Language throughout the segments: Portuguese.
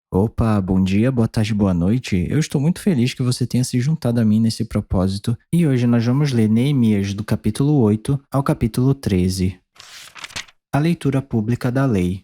Opa, bom dia, boa tarde, boa noite. Eu estou muito feliz que você tenha se juntado a mim nesse propósito. E hoje nós vamos ler Neemias do capítulo 8 ao capítulo 13. A leitura pública da lei.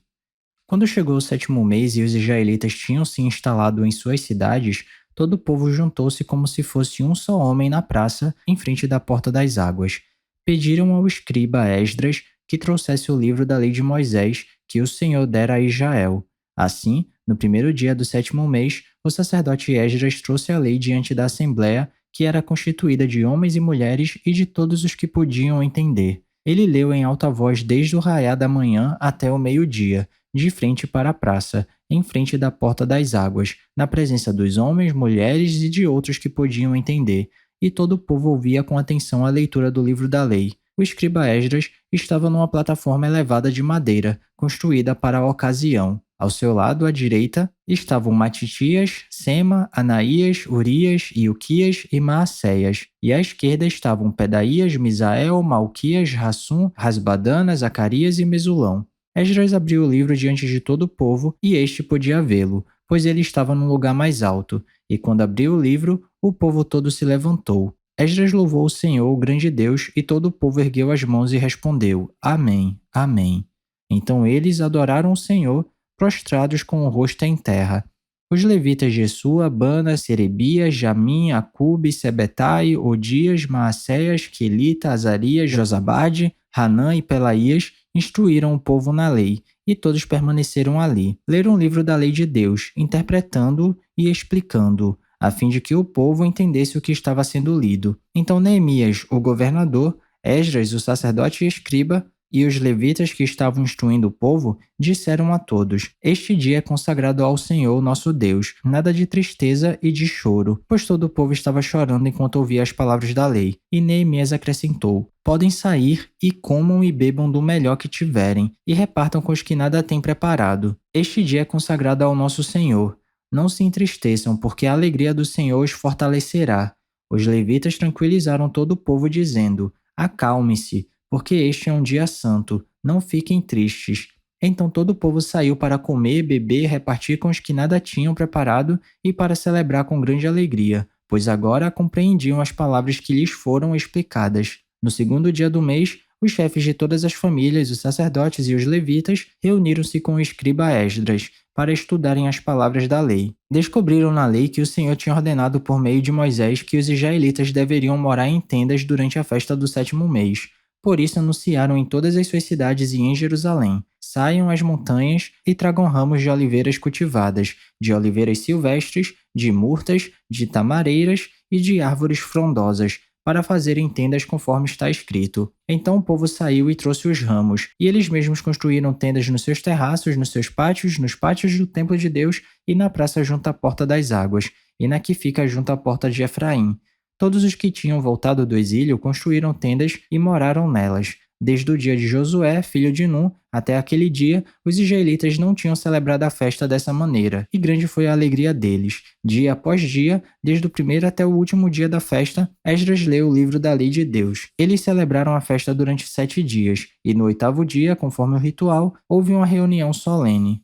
Quando chegou o sétimo mês e os israelitas tinham se instalado em suas cidades, todo o povo juntou-se como se fosse um só homem na praça, em frente da porta das águas. Pediram ao escriba Esdras que trouxesse o livro da lei de Moisés, que o Senhor dera a Israel. Assim, no primeiro dia do sétimo mês, o sacerdote Esdras trouxe a lei diante da assembleia, que era constituída de homens e mulheres e de todos os que podiam entender. Ele leu em alta voz desde o raiar da manhã até o meio-dia, de frente para a praça, em frente da porta das águas, na presença dos homens, mulheres e de outros que podiam entender, e todo o povo ouvia com atenção a leitura do livro da lei. O escriba Esdras estava numa plataforma elevada de madeira, construída para a ocasião. Ao seu lado, à direita, estavam Matitias, Sema, Anaías, Urias, Ilquias e Maacéias, e à esquerda estavam Pedaías, Misael, Malquias, Rassum, Rasbadana, Zacarias e Mesulão. Esdras abriu o livro diante de todo o povo, e este podia vê-lo, pois ele estava num lugar mais alto, e quando abriu o livro, o povo todo se levantou. Esdras louvou o Senhor, o grande Deus, e todo o povo ergueu as mãos e respondeu: Amém, Amém. Então eles adoraram o Senhor, prostrados com o rosto em terra. Os levitas Jesua, Bana, Serebias, Jamim, Acube, Sebetai, Odias, Maacéias, Quelita, Azarias, Josabade, Hanã e Pelaías instruíram o povo na lei, e todos permaneceram ali. Leram o livro da lei de Deus, interpretando-o e explicando-o, a fim de que o povo entendesse o que estava sendo lido. Então Neemias, o governador, Esdras, o sacerdote e escriba, e os levitas que estavam instruindo o povo disseram a todos: Este dia é consagrado ao Senhor nosso Deus, nada de tristeza e de choro, pois todo o povo estava chorando enquanto ouvia as palavras da lei. E Neemias acrescentou: Podem sair e comam e bebam do melhor que tiverem, e repartam com os que nada têm preparado. Este dia é consagrado ao nosso Senhor. Não se entristeçam, porque a alegria do Senhor os fortalecerá. Os levitas tranquilizaram todo o povo, dizendo: Acalme-se, porque este é um dia santo, não fiquem tristes. Então todo o povo saiu para comer, beber, repartir com os que nada tinham preparado e para celebrar com grande alegria, pois agora compreendiam as palavras que lhes foram explicadas. No segundo dia do mês, os chefes de todas as famílias, os sacerdotes e os levitas, reuniram-se com o escriba Esdras para estudarem as palavras da lei. Descobriram na lei que o Senhor tinha ordenado por meio de Moisés que os israelitas deveriam morar em tendas durante a festa do sétimo mês. Por isso anunciaram em todas as suas cidades e em Jerusalém: Saiam às montanhas e tragam ramos de oliveiras cultivadas, de oliveiras silvestres, de murtas, de tamareiras e de árvores frondosas, para fazerem tendas conforme está escrito. Então o povo saiu e trouxe os ramos, e eles mesmos construíram tendas nos seus terraços, nos seus pátios, nos pátios do templo de Deus e na praça junto à porta das águas, e na que fica junto à porta de Efraim. Todos os que tinham voltado do exílio construíram tendas e moraram nelas. Desde o dia de Josué, filho de Num, até aquele dia, os israelitas não tinham celebrado a festa dessa maneira, e grande foi a alegria deles. Dia após dia, desde o primeiro até o último dia da festa, Esdras leu o livro da lei de Deus. Eles celebraram a festa durante 7 dias, e no oitavo dia, conforme o ritual, houve uma reunião solene.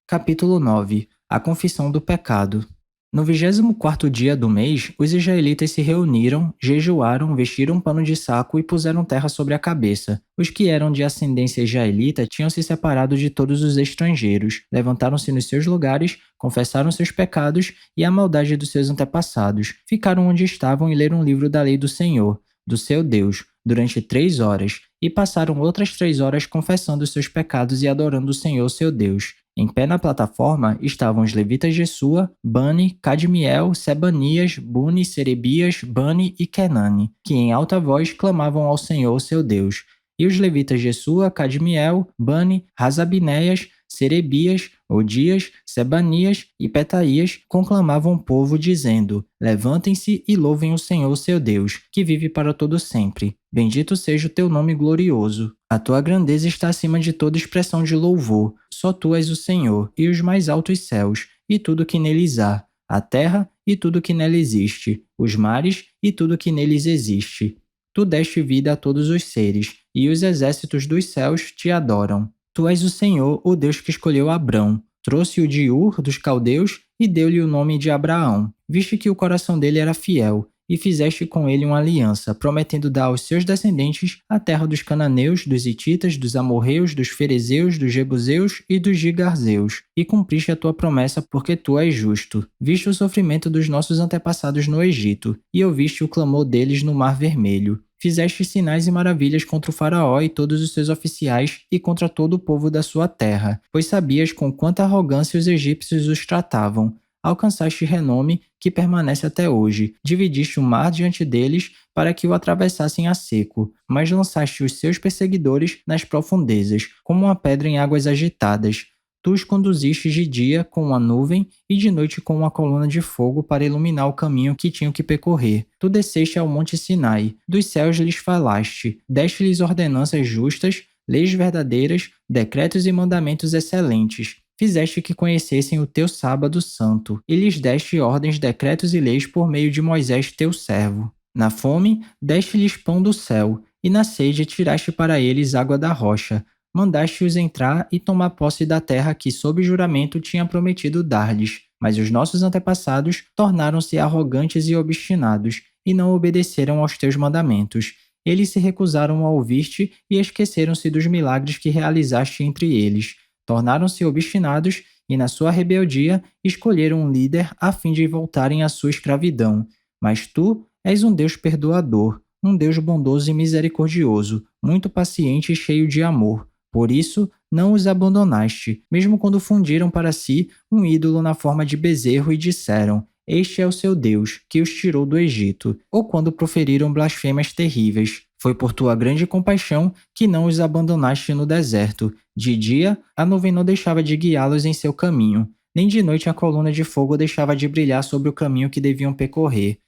Capítulo 9. A confissão do pecado. No 24º dia do mês, os israelitas se reuniram, jejuaram, vestiram um pano de saco e puseram terra sobre a cabeça. Os que eram de ascendência israelita tinham se separado de todos os estrangeiros, levantaram-se nos seus lugares, confessaram seus pecados e a maldade dos seus antepassados. Ficaram onde estavam e leram o livro da lei do Senhor, do seu Deus, durante 3 horas, e passaram outras 3 horas confessando seus pecados e adorando o Senhor, seu Deus. Em pé na plataforma estavam os levitas Jesua, Bani, Cadmiel, Sebanias, Buni, Serebias, Bani e Kenani, que em alta voz clamavam ao Senhor, seu Deus. E os levitas Jesua, Cadmiel, Bani, Razabinéias, Serebias, Odias, Sebanias e Petaías conclamavam o povo, dizendo: Levantem-se e louvem o Senhor, seu Deus, que vive para todo sempre. Bendito seja o teu nome glorioso. A tua grandeza está acima de toda expressão de louvor. Só tu és o Senhor, e os mais altos céus, e tudo que neles há, a terra e tudo que nela existe, os mares e tudo que neles existe. Tu deste vida a todos os seres, e os exércitos dos céus te adoram. Tu és o Senhor, o Deus que escolheu Abrão, Trouxe-o de Ur dos caldeus e deu-lhe o nome de Abraão, visto que o coração dele era fiel, e fizeste com ele uma aliança, prometendo dar aos seus descendentes a terra dos cananeus, dos hititas, dos amorreus, dos ferezeus, dos jebuseus e dos gigarzeus, e cumpriste a tua promessa porque tu és justo. Viste o sofrimento dos nossos antepassados no Egito, e ouviste o clamor deles no Mar Vermelho. Fizeste sinais e maravilhas contra o faraó e todos os seus oficiais e contra todo o povo da sua terra, pois sabias com quanta arrogância os egípcios os tratavam. Alcançaste renome que permanece até hoje. Dividiste o mar diante deles para que o atravessassem a seco, mas lançaste os seus perseguidores nas profundezas, como uma pedra em águas agitadas. Tu os conduziste de dia com uma nuvem e de noite com uma coluna de fogo para iluminar o caminho que tinham que percorrer. Tu desceste ao monte Sinai, dos céus lhes falaste, deste-lhes ordenanças justas, leis verdadeiras, decretos e mandamentos excelentes. Fizeste que conhecessem o teu sábado santo, e lhes deste ordens, decretos e leis por meio de Moisés teu servo. Na fome, deste-lhes pão do céu, e na sede tiraste para eles água da rocha. Mandaste-os entrar e tomar posse da terra que, sob juramento, tinha prometido dar-lhes. Mas os nossos antepassados tornaram-se arrogantes e obstinados, e não obedeceram aos teus mandamentos. Eles se recusaram a ouvir-te e esqueceram-se dos milagres que realizaste entre eles. Tornaram-se obstinados e, na sua rebeldia, escolheram um líder a fim de voltarem à sua escravidão. Mas tu és um Deus perdoador, um Deus bondoso e misericordioso, muito paciente e cheio de amor. Por isso, não os abandonaste, mesmo quando fundiram para si um ídolo na forma de bezerro e disseram: Este é o seu Deus, que os tirou do Egito, ou quando proferiram blasfêmias terríveis. Foi por tua grande compaixão que não os abandonaste no deserto. De dia, a nuvem não deixava de guiá-los em seu caminho, nem de noite a coluna de fogo deixava de brilhar sobre o caminho que deviam percorrer.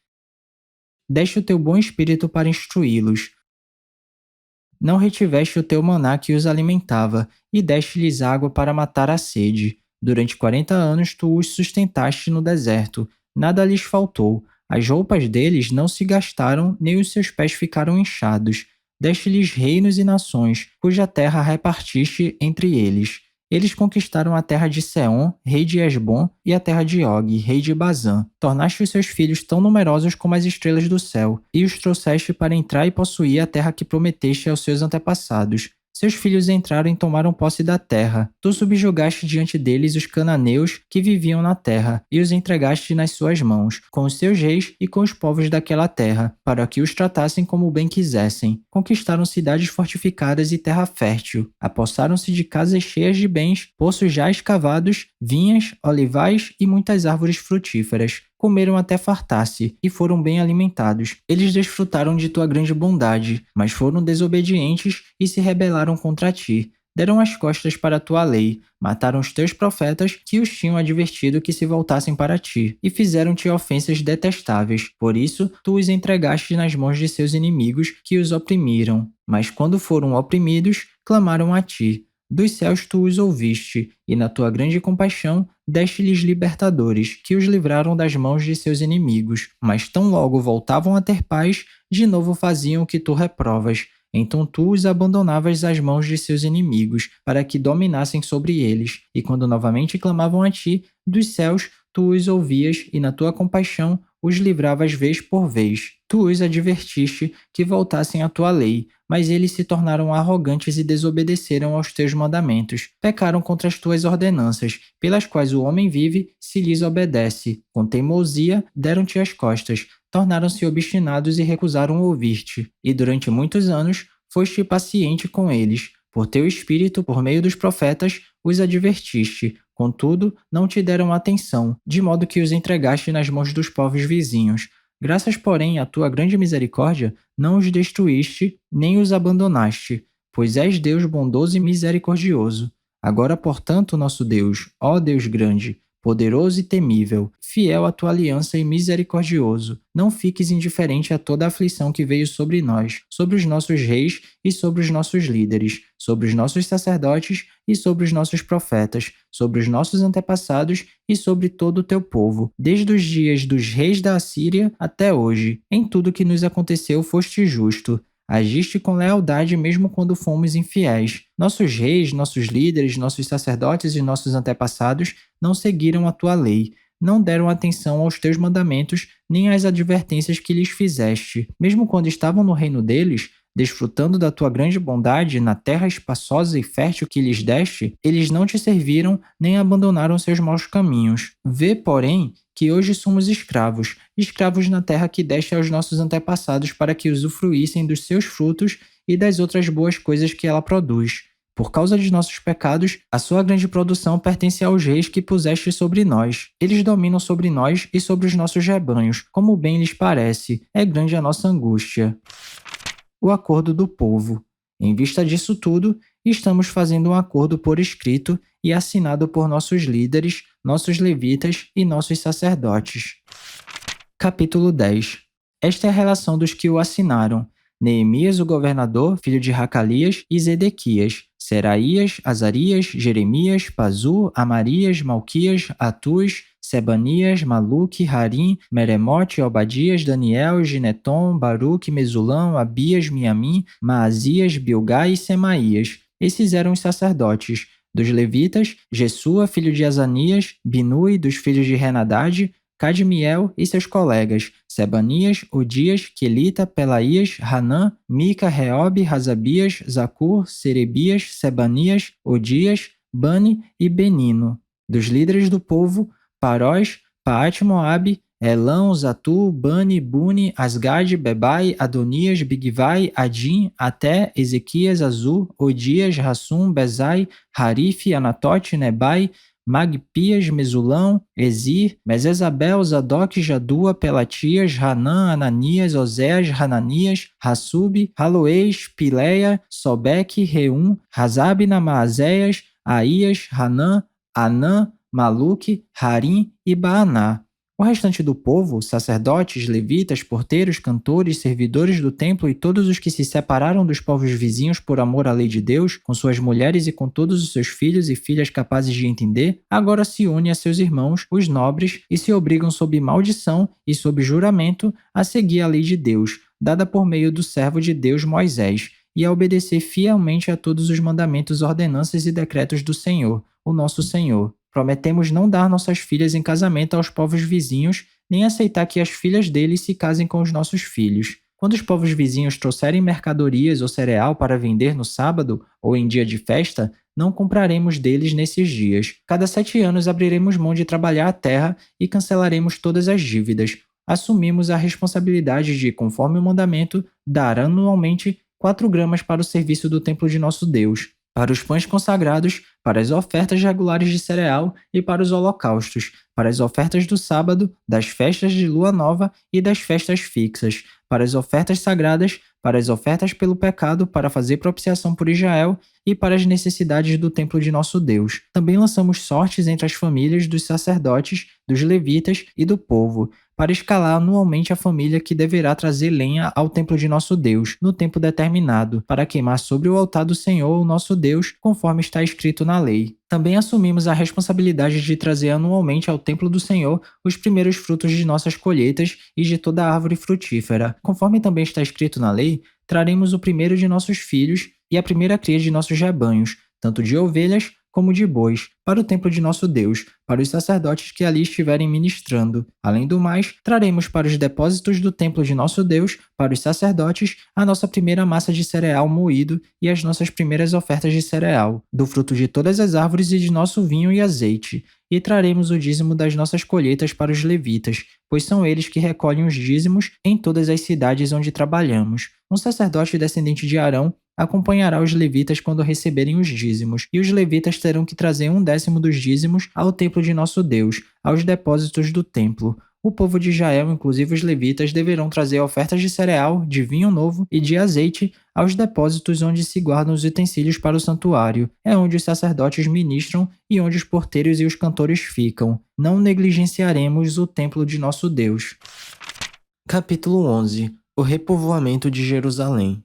Deste o teu bom espírito para instruí-los. Não retiveste o teu maná que os alimentava, e deste-lhes água para matar a sede. Durante 40 anos tu os sustentaste no deserto, nada lhes faltou. As roupas deles não se gastaram, nem os seus pés ficaram inchados. Deste-lhes reinos e nações, cuja terra repartiste entre eles. Eles conquistaram a terra de Seom, rei de Hesbom, e a terra de Og, rei de Bazã. Tornaste os seus filhos tão numerosos como as estrelas do céu, e os trouxeste para entrar e possuir a terra que prometeste aos seus antepassados. Seus filhos entraram e tomaram posse da terra. Tu subjugaste diante deles os cananeus que viviam na terra, e os entregaste nas suas mãos, com os seus reis e com os povos daquela terra, para que os tratassem como bem quisessem. Conquistaram cidades fortificadas e terra fértil. Apossaram-se de casas cheias de bens, poços já escavados, vinhas, olivais e muitas árvores frutíferas. Comeram até fartar-se e foram bem alimentados. Eles desfrutaram de tua grande bondade, mas foram desobedientes e se rebelaram contra ti. Deram as costas para a tua lei, mataram os teus profetas que os tinham advertido que se voltassem para ti, e fizeram-te ofensas detestáveis. Por isso, tu os entregaste nas mãos de seus inimigos que os oprimiram. Mas quando foram oprimidos, clamaram a ti. Dos céus tu os ouviste, e na tua grande compaixão deste-lhes libertadores, que os livraram das mãos de seus inimigos. Mas tão logo voltavam a ter paz, de novo faziam o que tu reprovas. Então tu os abandonavas às mãos de seus inimigos, para que dominassem sobre eles. E quando novamente clamavam a ti, dos céus tu os ouvias, e na tua compaixão os livravas vez por vez. Tu os advertiste que voltassem à tua lei, mas eles se tornaram arrogantes e desobedeceram aos teus mandamentos. Pecaram contra as tuas ordenanças, pelas quais o homem vive se lhes obedece. Com teimosia deram-te as costas, tornaram-se obstinados e recusaram ouvir-te. E durante muitos anos foste paciente com eles. Por teu espírito, por meio dos profetas, os advertiste. Contudo, não te deram atenção, de modo que os entregaste nas mãos dos povos vizinhos. Graças, porém, à tua grande misericórdia, não os destruíste, nem os abandonaste, pois és Deus bondoso e misericordioso. Agora, portanto, nosso Deus, ó Deus grande, poderoso e temível, fiel à tua aliança e misericordioso, não fiques indiferente a toda a aflição que veio sobre nós, sobre os nossos reis e sobre os nossos líderes, sobre os nossos sacerdotes e sobre os nossos profetas, sobre os nossos antepassados e sobre todo o teu povo, desde os dias dos reis da Assíria até hoje. Em tudo que nos aconteceu foste justo. Agiste com lealdade mesmo quando fomos infiéis. Nossos reis, nossos líderes, nossos sacerdotes e nossos antepassados não seguiram a tua lei. Não deram atenção aos teus mandamentos, nem às advertências que lhes fizeste. Mesmo quando estavam no reino deles, desfrutando da tua grande bondade na terra espaçosa e fértil que lhes deste, eles não te serviram nem abandonaram seus maus caminhos. Vê, porém, que hoje somos escravos, escravos na terra que deste aos nossos antepassados para que usufruíssem dos seus frutos e das outras boas coisas que ela produz. Por causa de nossos pecados, a sua grande produção pertence aos reis que puseste sobre nós. Eles dominam sobre nós e sobre os nossos rebanhos, como bem lhes parece. É grande a nossa angústia. O acordo do povo. Em vista disso tudo, estamos fazendo um acordo por escrito e assinado por nossos líderes, nossos levitas e nossos sacerdotes. Capítulo 10. Esta é a relação dos que o assinaram: Neemias, o governador, filho de Racalias, e Zedequias, Seraías, Azarias, Jeremias, Pazur, Amarias, Malquias, Atus, Sebanias, Maluque, Harim, Meremote, Obadias, Daniel, Gineton, Baruque, Mesulão, Abias, Miamim, Maazias, Bilgai e Semaías. Esses eram os sacerdotes. Dos levitas, Jesua, filho de Azanias, Binui, dos filhos de Henadade, Cadmiel e seus colegas, Sebanias, Odias, Quelita, Pelaías, Hanã, Mica, Reobe, Razabias, Zacur, Serebias, Sebanias, Odias, Bani e Benino. Dos líderes do povo, Parós, Paate-Moabe, Elão, Zatu, Bani, Buni, Asgade, Bebai, Adonias, Bigvai, Adim, Até, Ezequias, Azul, Odias, Rassum, Bezai, Harife, Anatote, Nebai, Magpias, Mesulão, Ezir, Mesesabel, Zadok, Jadua, Pelatias, Hanã, Ananias, Oséias, Hananias, Hassub, Haloês, Pileia, Sobeque, Reum, Razab, Namazéias, Aías, Hanã, Anã, Maluque, Harim e Baaná. O restante do povo, sacerdotes, levitas, porteiros, cantores, servidores do templo e todos os que se separaram dos povos vizinhos por amor à lei de Deus, com suas mulheres e com todos os seus filhos e filhas capazes de entender, agora se unem a seus irmãos, os nobres, e se obrigam sob maldição e sob juramento a seguir a lei de Deus, dada por meio do servo de Deus Moisés, e a obedecer fielmente a todos os mandamentos, ordenanças e decretos do Senhor, o nosso Senhor. Prometemos não dar nossas filhas em casamento aos povos vizinhos, nem aceitar que as filhas deles se casem com os nossos filhos. Quando os povos vizinhos trouxerem mercadorias ou cereal para vender no sábado ou em dia de festa, não compraremos deles nesses dias. Cada 7 anos abriremos mão de trabalhar a terra e cancelaremos todas as dívidas. Assumimos a responsabilidade de, conforme o mandamento, dar anualmente 4 gramas para o serviço do templo de nosso Deus, para os pães consagrados, para as ofertas regulares de cereal e para os holocaustos, para as ofertas do sábado, das festas de lua nova e das festas fixas, para as ofertas sagradas, para as ofertas pelo pecado, para fazer propiciação por Israel e para as necessidades do templo de nosso Deus. Também lançamos sortes entre as famílias dos sacerdotes, dos levitas e do povo, para escalar anualmente a família que deverá trazer lenha ao templo de nosso Deus, no tempo determinado, para queimar sobre o altar do Senhor, o nosso Deus, conforme está escrito na lei. Também assumimos a responsabilidade de trazer anualmente ao templo do Senhor os primeiros frutos de nossas colheitas e de toda árvore frutífera. Conforme também está escrito na lei, traremos o primeiro de nossos filhos e a primeira cria de nossos rebanhos, tanto de ovelhas como de bois, para o templo de nosso Deus, para os sacerdotes que ali estiverem ministrando. Além do mais, traremos para os depósitos do templo de nosso Deus, para os sacerdotes, a nossa primeira massa de cereal moído e as nossas primeiras ofertas de cereal, do fruto de todas as árvores e de nosso vinho e azeite. E traremos o dízimo das nossas colheitas para os levitas, pois são eles que recolhem os dízimos em todas as cidades onde trabalhamos. Um sacerdote descendente de Arão acompanhará os levitas quando receberem os dízimos, e os levitas terão que trazer 1/10 dos dízimos ao templo de nosso Deus, aos depósitos do templo. O povo de Israel, inclusive os levitas, deverão trazer ofertas de cereal, de vinho novo e de azeite aos depósitos onde se guardam os utensílios para o santuário. É onde os sacerdotes ministram e onde os porteiros e os cantores ficam. Não negligenciaremos o templo de nosso Deus. Capítulo 11. O repovoamento de Jerusalém.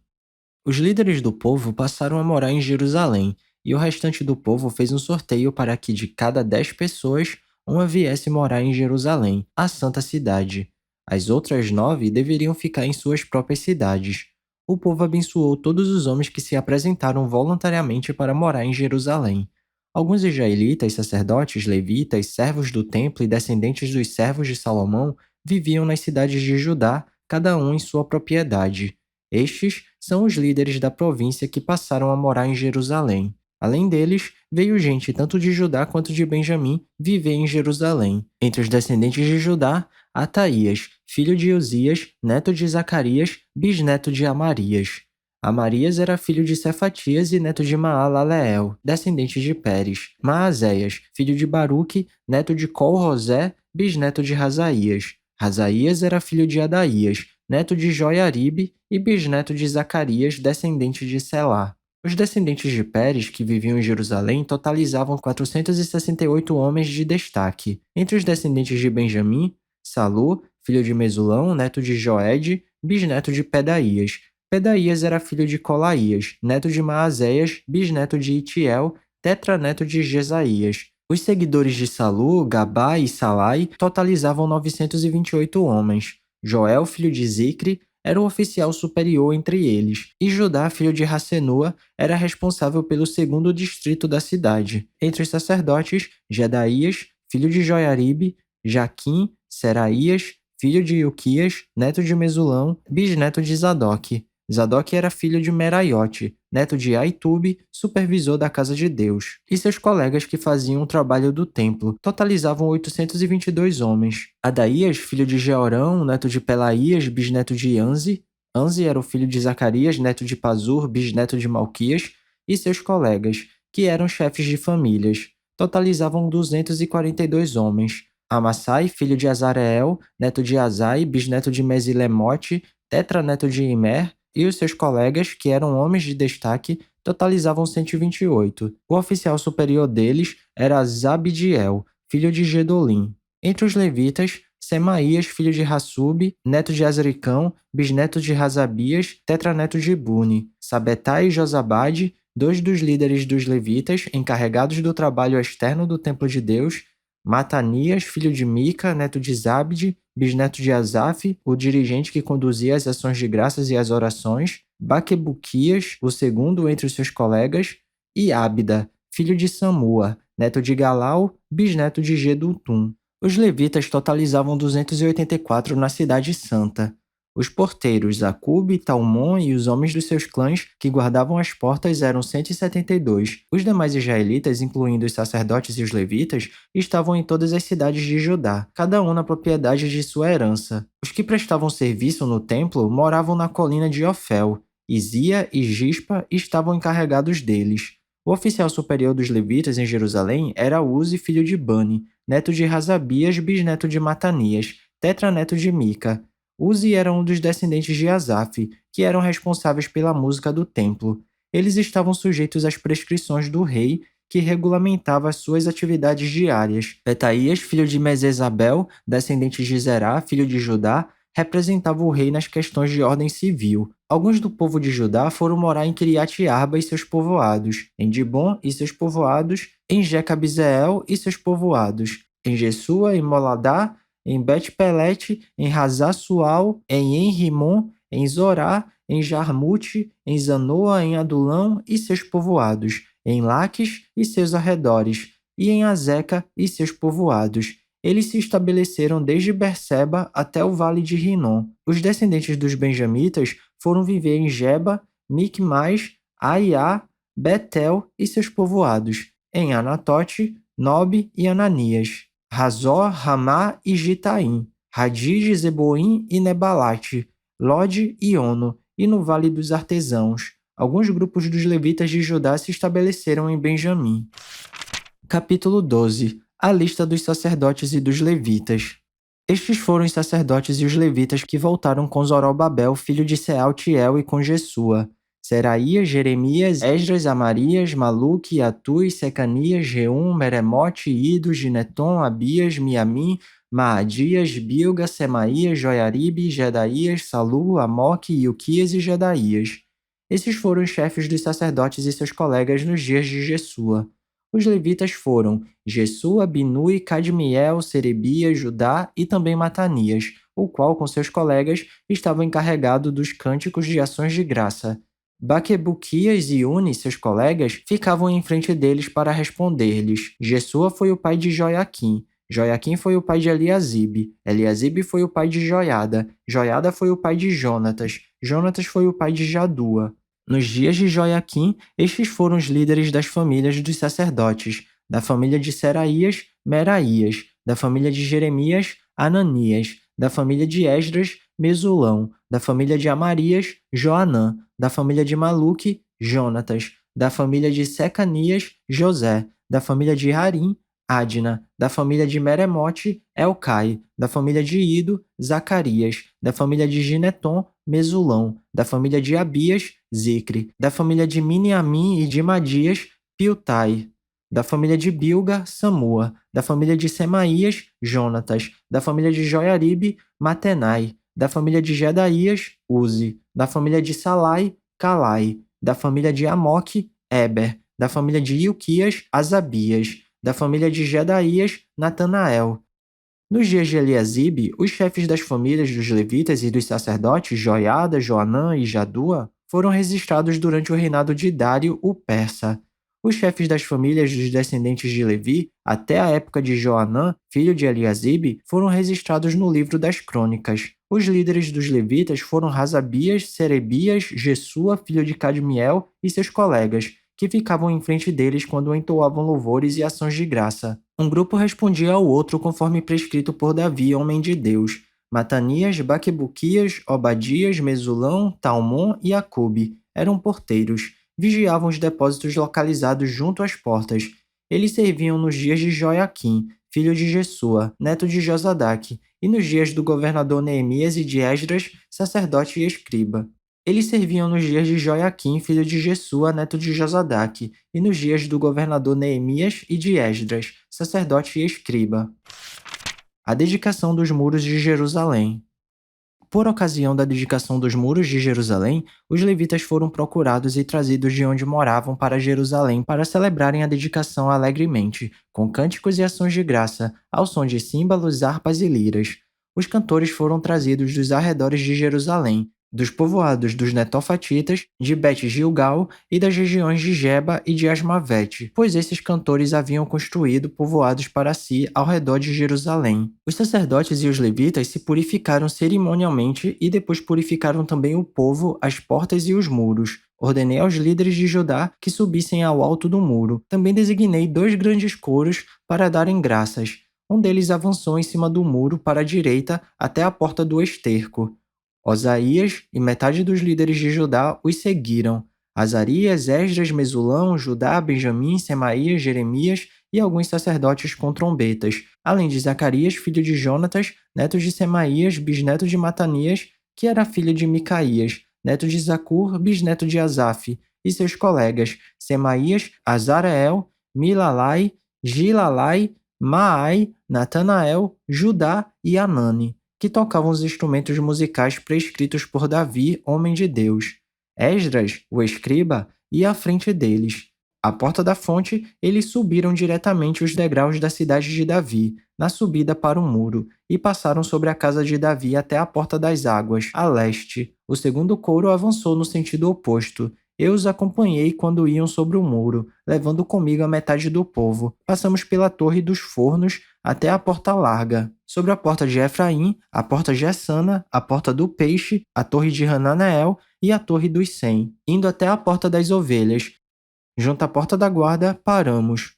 Os líderes do povo passaram a morar em Jerusalém, e o restante do povo fez um sorteio para que de cada 10 pessoas, uma viesse morar em Jerusalém, a santa cidade. As outras 9 deveriam ficar em suas próprias cidades. o povo abençoou todos os homens que se apresentaram voluntariamente para morar em Jerusalém. Alguns israelitas, sacerdotes, levitas, servos do templo e descendentes dos servos de Salomão viviam nas cidades de Judá, cada um em sua propriedade. Estes são os líderes da província que passaram a morar em Jerusalém. Além deles, veio gente tanto de Judá quanto de Benjamim viver em Jerusalém. Entre os descendentes de Judá, Ataías, filho de Uzias, neto de Zacarias, bisneto de Amarias. Amarias era filho de Cefatias e neto de Maalaleel, descendente de Pérez. Maazéias, filho de Baruque, neto de Col-Rosé, bisneto de Razaías. Razaías era filho de Adaías, neto de Joiaribe e bisneto de Zacarias, descendente de Selá. Os descendentes de Pérez, que viviam em Jerusalém, totalizavam 468 homens de destaque. Entre os descendentes de Benjamim, Salu, filho de Mesulão, neto de Joed, bisneto de Pedaías. Pedaías era filho de Colaías, neto de Maazéias, bisneto de Itiel, tetraneto de Jesaías. Os seguidores de Salu, Gabá e Salai totalizavam 928 homens. Joel, filho de Zicre, era o oficial superior entre eles, e Judá, filho de Rassenua, era responsável pelo segundo distrito da cidade. Entre os sacerdotes, Jedaías, filho de Joiaribe, Jaquim, Seraías, filho de Ilquias, neto de Mesulão, bisneto de Zadok. Zadok era filho de Meraiote, neto de Aitube, supervisor da casa de Deus. E seus colegas que faziam o trabalho do templo totalizavam 822 homens. Adaías, filho de Jeorão, neto de Pelaías, bisneto de Anzi. Anzi era o filho de Zacarias, neto de Pazur, bisneto de Malquias. E seus colegas, que eram chefes de famílias, totalizavam 242 homens. Amassai, filho de Azareel, neto de Azai, bisneto de Mesilemote, tetraneto de Imer, e os seus colegas, que eram homens de destaque, totalizavam 128. O oficial superior deles era Zabdiel, filho de Gedolim. Entre os levitas, Semaías, filho de Hassub, neto de Azricão, bisneto de Razabias, tetraneto de Buni. Sabetai e Josabade, dois dos líderes dos levitas, encarregados do trabalho externo do templo de Deus. Matanias, filho de Mica, neto de Zabde, bisneto de Asaf, o dirigente que conduzia as ações de graças e as orações. Baquebuquias, o segundo entre os seus colegas. E Ábida, filho de Samua, neto de Galau, bisneto de Gedutum. Os levitas totalizavam 284 na cidade santa. Os porteiros, Acube, Talmon e os homens dos seus clãs que guardavam as portas eram 172. Os demais israelitas, incluindo os sacerdotes e os levitas, estavam em todas as cidades de Judá, cada um na propriedade de sua herança. Os que prestavam serviço no templo moravam na colina de Ofel. Izia e Gispa estavam encarregados deles. O oficial superior dos levitas em Jerusalém era Uzi, filho de Bani, neto de Razabias, bisneto de Matanias, tetraneto de Mica. Uzi era um dos descendentes de Asaf, que eram responsáveis pela música do templo. Eles estavam sujeitos às prescrições do rei, que regulamentava as suas atividades diárias. Petaías, filho de Mesesabel, descendente de Zerá, filho de Judá, representava o rei nas questões de ordem civil. Alguns do povo de Judá foram morar em Kiriat Arba e seus povoados, em Dibon e seus povoados, em Jecabizeel e seus povoados, em Jesua e Moladá, em Bet-Pelete, em Razá-Sual, em En-Rimon, em Zorá, em Jarmute, em Zanoa, em Adulão e seus povoados, em Laques e seus arredores, e em Azeca e seus povoados. Eles se estabeleceram desde Berseba até o vale de Rinom. Os descendentes dos benjamitas foram viver em Geba, Micmais, Aiá, Betel e seus povoados, em Anatote, Nob e Ananias, Razor, Ramá e Gitaim, Hadid, Zeboim e Nebalate, Lode e Ono, e no Vale dos Artesãos. Alguns grupos dos levitas de Judá se estabeleceram em Benjamim. Capítulo 12. A lista dos sacerdotes e dos levitas. Estes foram os sacerdotes e os levitas que voltaram com Zorobabel, filho de Sealtiel, e com Jesua. Seraías, Jeremias, Esdras, Amarias, Maluque, Atui, Secanias, Reum, Meremote, Ido, Gineton, Abias, Miamim, Maadias, Bilga, Semaías, Joiaribe, Jedaías, Salu, Amoque, Ilquias e Jedaías. Esses foram os chefes dos sacerdotes e seus colegas nos dias de Jesua. Os levitas foram Jesua, Binui, Cadmiel, Serebias, Judá e também Matanias, o qual, com seus colegas, estava encarregado dos cânticos de ações de graça. Baquebuquias e Uni, seus colegas, ficavam em frente deles para responder-lhes. Jesua foi o pai de Joiaquim. Joiaquim foi o pai de Eliasibe. Eliasibe foi o pai de Joiada. Joiada foi o pai de Jonatas. Jonatas foi o pai de Jadua. Nos dias de Joiaquim, estes foram os líderes das famílias dos sacerdotes. Da família de Seraías, Meraías. Da família de Jeremias, Ananias. Da família de Esdras, Mesulão. Da família de Amarias, Joanã. Da família de Maluque, Jonatas. Da família de Secanias, José. Da família de Harim, Adna. Da família de Meremote, Elcai. Da família de Ido, Zacarias. Da família de Gineton, Mesulão. Da família de Abias, Zicre. Da família de Miniamim e de Madias, Piltai. Da família de Bilga, Samua. Da família de Semaías, Jonatas. Da família de Joiaribe, Matenai. Da família de Jedaías, Uzi. Da família de Salai, Calai. Da família de Amoque, Eber. Da família de Ilquias, Asabias. Da família de Jedaías, Natanael. Nos dias de Eliasibe, os chefes das famílias dos levitas e dos sacerdotes Joiada, Joanã e Jadua foram registrados durante o reinado de Dário, o persa. Os chefes das famílias dos descendentes de Levi, até a época de Joanã, filho de Eliasibe, foram registrados no livro das crônicas. Os líderes dos levitas foram Razabias, Serebias, Jesua, filho de Cadmiel, e seus colegas, que ficavam em frente deles quando entoavam louvores e ações de graça. Um grupo respondia ao outro conforme prescrito por Davi, homem de Deus. Matanias, Baquebuquias, Obadias, Mesulão, Talmon e Acube eram porteiros. Vigiavam os depósitos localizados junto às portas. Eles serviam nos dias de Joiaquim, filho de Jesua, neto de Josadaque, e nos dias do governador Neemias e de Esdras, sacerdote e escriba. Eles serviam nos dias de Joiaquim, filho de Jesua, neto de Josadaque, e nos dias do governador Neemias e de Esdras, sacerdote e escriba. A dedicação dos muros de Jerusalém. Por ocasião da dedicação dos muros de Jerusalém, os levitas foram procurados e trazidos de onde moravam para Jerusalém para celebrarem a dedicação alegremente, com cânticos e ações de graça, ao som de símbolos, harpas e liras. Os cantores foram trazidos dos arredores de Jerusalém, dos povoados dos Netofatitas, de Bet-Gilgal e das regiões de Geba e de Asmavete, pois esses cantores haviam construído povoados para si ao redor de Jerusalém. Os sacerdotes e os levitas se purificaram cerimonialmente e depois purificaram também o povo, as portas e os muros. Ordenei aos líderes de Judá que subissem ao alto do muro. Também designei 2 grandes coros para darem graças. Um deles avançou em cima do muro para a direita até a porta do esterco. Osaías e metade dos líderes de Judá os seguiram. Azarias, Esdras, Mesulão, Judá, Benjamim, Semaías, Jeremias e alguns sacerdotes com trombetas, além de Zacarias, filho de Jonatas, neto de Semaías, bisneto de Matanias, que era filho de Micaías, neto de Zacur, bisneto de Asaf, e seus colegas, Semaías, Azareel, Milalai, Gilalai, Maai, Natanael, Judá e Anani, que tocavam os instrumentos musicais prescritos por Davi, homem de Deus. Esdras, o escriba, ia à frente deles. À porta da fonte, eles subiram diretamente os degraus da cidade de Davi, na subida para o muro, e passaram sobre a casa de Davi até a porta das águas, a leste. O segundo coro avançou no sentido oposto. Eu os acompanhei quando iam sobre o muro, levando comigo a metade do povo. Passamos pela torre dos fornos até a porta larga. Sobre a porta de Efraim, a porta de Essana, a porta do peixe, a torre de Hananeel e a torre dos 100, indo até a porta das ovelhas. Junto à porta da guarda, paramos.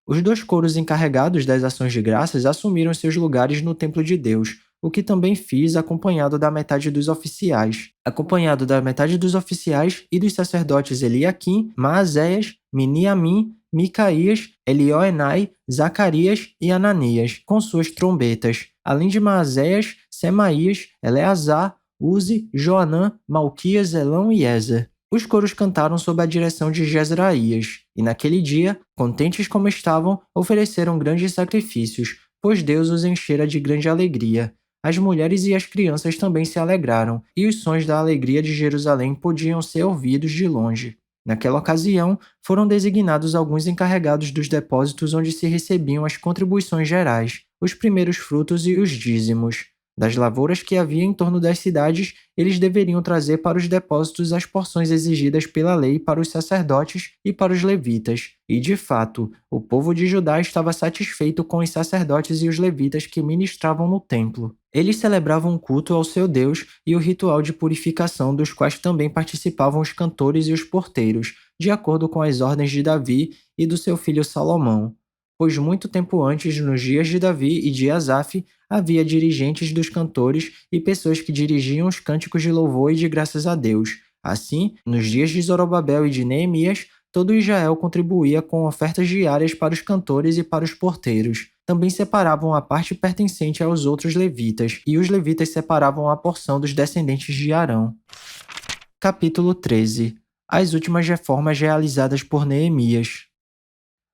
Os 2 coros encarregados das ações de graças assumiram seus lugares no templo de Deus, o que também fiz acompanhado da metade dos oficiais. Acompanhado da metade dos oficiais e dos sacerdotes Eliaquim, Maazéias, Miniamim, Micaías, Elioenai, Zacarias e Ananias, com suas trombetas, além de Maazéias, Semaías, Eleazar, Uzi, Joanã, Malquias, Elão e Ezer. Os coros cantaram sob a direção de Jezraías, e naquele dia, contentes como estavam, ofereceram grandes sacrifícios, pois Deus os enchera de grande alegria. As mulheres e as crianças também se alegraram, e os sons da alegria de Jerusalém podiam ser ouvidos de longe. Naquela ocasião, foram designados alguns encarregados dos depósitos onde se recebiam as contribuições gerais, os primeiros frutos e os dízimos. Das lavouras que havia em torno das cidades, eles deveriam trazer para os depósitos as porções exigidas pela lei para os sacerdotes e para os levitas. E, de fato, o povo de Judá estava satisfeito com os sacerdotes e os levitas que ministravam no templo. Eles celebravam um culto ao seu Deus e o ritual de purificação, dos quais também participavam os cantores e os porteiros, de acordo com as ordens de Davi e do seu filho Salomão. Pois muito tempo antes, nos dias de Davi e de Asaf, havia dirigentes dos cantores e pessoas que dirigiam os cânticos de louvor e de graças a Deus. Assim, nos dias de Zorobabel e de Neemias, todo Israel contribuía com ofertas diárias para os cantores e para os porteiros. Também separavam a parte pertencente aos outros levitas, e os levitas separavam a porção dos descendentes de Arão. Capítulo 13. As últimas reformas realizadas por Neemias.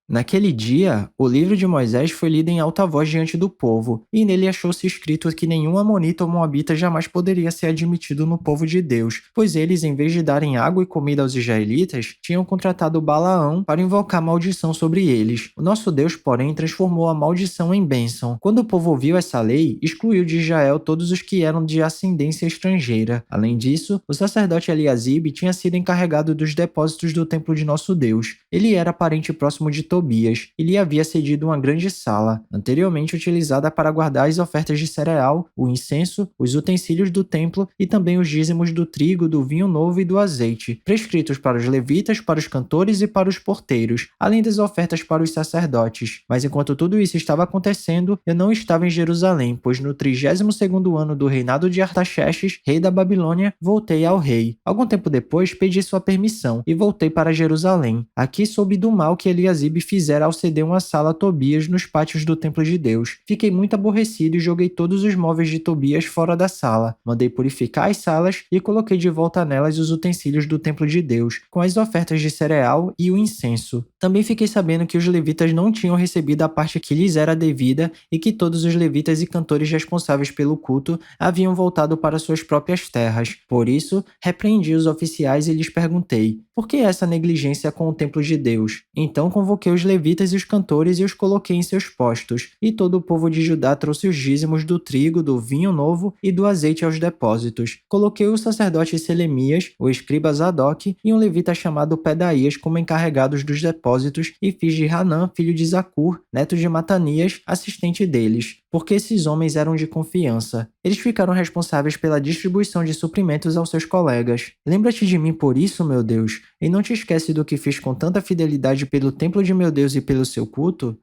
Naquele dia, o livro de Moisés foi lido em alta voz diante do povo, e nele achou-se escrito que nenhum amonita ou moabita jamais poderia ser admitido no povo de Deus, pois eles, em vez de darem água e comida aos israelitas, tinham contratado Balaão para invocar maldição sobre eles. O nosso Deus, porém, transformou a maldição em bênção. Quando o povo ouviu essa lei, excluiu de Israel todos os que eram de ascendência estrangeira. Além disso, o sacerdote Eliasibe tinha sido encarregado dos depósitos do templo de nosso Deus. Ele era parente próximo de Tobias e lhe havia cedido uma grande sala, anteriormente utilizada para guardar as ofertas de cereal, o incenso, os utensílios do templo e também os dízimos do trigo, do vinho novo e do azeite, prescritos para os levitas, para os cantores e para os porteiros, além das ofertas para os sacerdotes. Mas enquanto tudo isso estava acontecendo, eu não estava em Jerusalém, pois no 32º ano do reinado de Artaxerxes, rei da Babilônia, voltei ao rei. Algum tempo depois, pedi sua permissão e voltei para Jerusalém. Aqui soube do mal que Eliasibe fizera ao ceder uma sala a Tobias nos pátios do templo de Deus. Fiquei muito aborrecido e joguei todos os móveis de Tobias fora da sala. Mandei purificar as salas e coloquei de volta nelas os utensílios do templo de Deus, com as ofertas de cereal e o incenso. Também fiquei sabendo que os levitas não tinham recebido a parte que lhes era devida e que todos os levitas e cantores responsáveis pelo culto haviam voltado para suas próprias terras. Por isso, repreendi os oficiais e lhes perguntei: por que essa negligência com o templo de Deus? Então convoquei os levitas e os cantores e os coloquei em seus postos, e todo o povo de Judá trouxe os dízimos do trigo, do vinho novo e do azeite aos depósitos. Coloquei o sacerdote Selemias, o escriba Zadok e um levita chamado Pedaías como encarregados dos depósitos, e fiz de Hanã, filho de Zacur, neto de Matanias, assistente deles, porque esses homens eram de confiança. Eles ficaram responsáveis pela distribuição de suprimentos aos seus colegas. Lembra-te de mim por isso, meu Deus, e não te esquece do que fiz com tanta fidelidade pelo templo de meu Deus e pelo seu culto?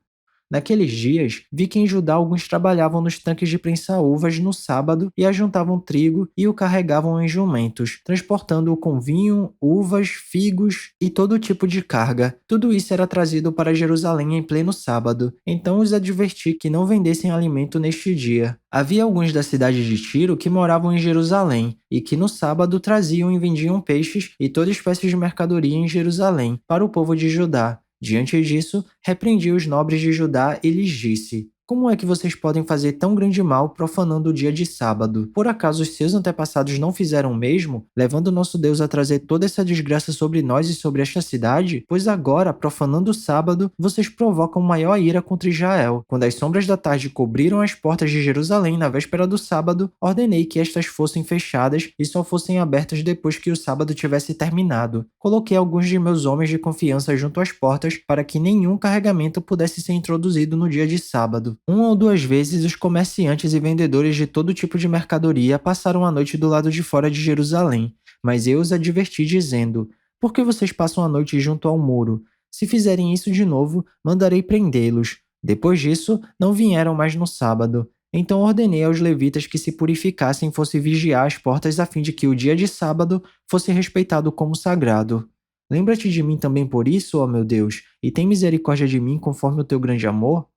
Naqueles dias, vi que em Judá alguns trabalhavam nos tanques de prensar uvas no sábado e ajuntavam trigo e o carregavam em jumentos, transportando-o com vinho, uvas, figos e todo tipo de carga. Tudo isso era trazido para Jerusalém em pleno sábado, então os adverti que não vendessem alimento neste dia. Havia alguns da cidade de Tiro que moravam em Jerusalém e que no sábado traziam e vendiam peixes e toda espécie de mercadoria em Jerusalém para o povo de Judá. Diante disso, repreendi os nobres de Judá e lhes disse: como é que vocês podem fazer tão grande mal profanando o dia de sábado? Por acaso os seus antepassados não fizeram o mesmo, levando nosso Deus a trazer toda essa desgraça sobre nós e sobre esta cidade? Pois agora, profanando o sábado, vocês provocam maior ira contra Israel. Quando as sombras da tarde cobriram as portas de Jerusalém na véspera do sábado, ordenei que estas fossem fechadas e só fossem abertas depois que o sábado tivesse terminado. Coloquei alguns de meus homens de confiança junto às portas para que nenhum carregamento pudesse ser introduzido no dia de sábado. Uma ou duas vezes, os comerciantes e vendedores de todo tipo de mercadoria passaram a noite do lado de fora de Jerusalém, mas eu os adverti dizendo: por que vocês passam a noite junto ao muro? Se fizerem isso de novo, mandarei prendê-los. Depois disso, não vieram mais no sábado. Então ordenei aos levitas que se purificassem e fossem vigiar as portas a fim de que o dia de sábado fosse respeitado como sagrado. Lembra-te de mim também por isso, ó meu Deus, e tem misericórdia de mim conforme o teu grande amor?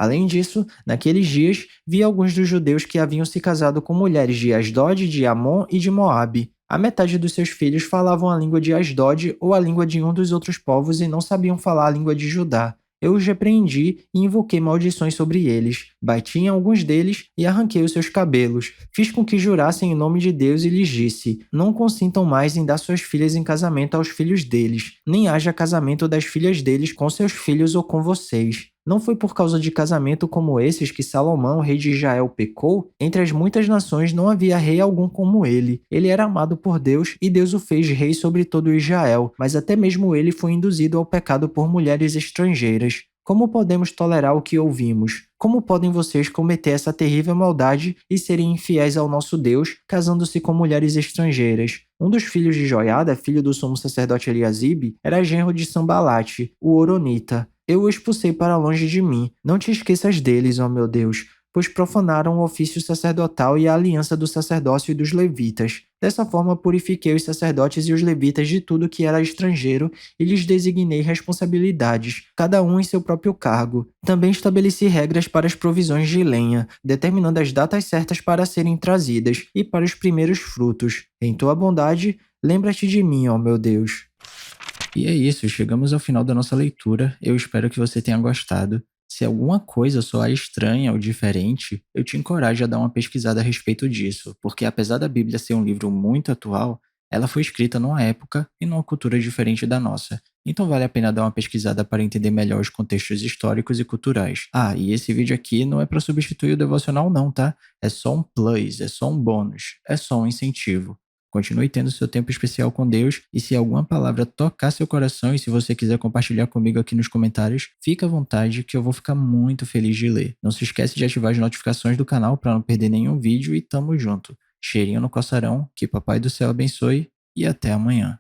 Além disso, naqueles dias, vi alguns dos judeus que haviam se casado com mulheres de Asdod, de Amon e de Moabe. A metade dos seus filhos falavam a língua de Asdod ou a língua de um dos outros povos e não sabiam falar a língua de Judá. Eu os repreendi e invoquei maldições sobre eles. Bati em alguns deles e arranquei os seus cabelos. Fiz com que jurassem em nome de Deus e lhes disse: não consintam mais em dar suas filhas em casamento aos filhos deles, nem haja casamento das filhas deles com seus filhos ou com vocês. Não foi por causa de casamento como esses que Salomão, rei de Israel, pecou? Entre as muitas nações não havia rei algum como ele. Ele era amado por Deus e Deus o fez rei sobre todo Israel, mas até mesmo ele foi induzido ao pecado por mulheres estrangeiras. Como podemos tolerar o que ouvimos? Como podem vocês cometer essa terrível maldade e serem infiéis ao nosso Deus, casando-se com mulheres estrangeiras? Um dos filhos de Joiada, filho do sumo sacerdote Eliasibe, era genro de Sambalate, o Horonita. Eu o expulsei para longe de mim. Não te esqueças deles, ó meu Deus, pois profanaram o ofício sacerdotal e a aliança do sacerdócio e dos levitas. Dessa forma purifiquei os sacerdotes e os levitas de tudo que era estrangeiro e lhes designei responsabilidades, cada um em seu próprio cargo. Também estabeleci regras para as provisões de lenha, determinando as datas certas para serem trazidas e para os primeiros frutos. Em tua bondade, lembra-te de mim, ó meu Deus. E é isso, chegamos ao final da nossa leitura. Eu espero que você tenha gostado. Se alguma coisa soar estranha ou diferente, eu te encorajo a dar uma pesquisada a respeito disso, porque apesar da Bíblia ser um livro muito atual, ela foi escrita numa época e numa cultura diferente da nossa. Então vale a pena dar uma pesquisada para entender melhor os contextos históricos e culturais. Ah, e esse vídeo aqui não é para substituir o devocional não, tá? É só um plus, é só um bônus, é só um incentivo. Continue tendo seu tempo especial com Deus e se alguma palavra tocar seu coração e se você quiser compartilhar comigo aqui nos comentários, fica à vontade que eu vou ficar muito feliz de ler. Não se esquece de ativar as notificações do canal para não perder nenhum vídeo e tamo junto. Cheirinho no coçarão, que Papai do Céu abençoe e até amanhã.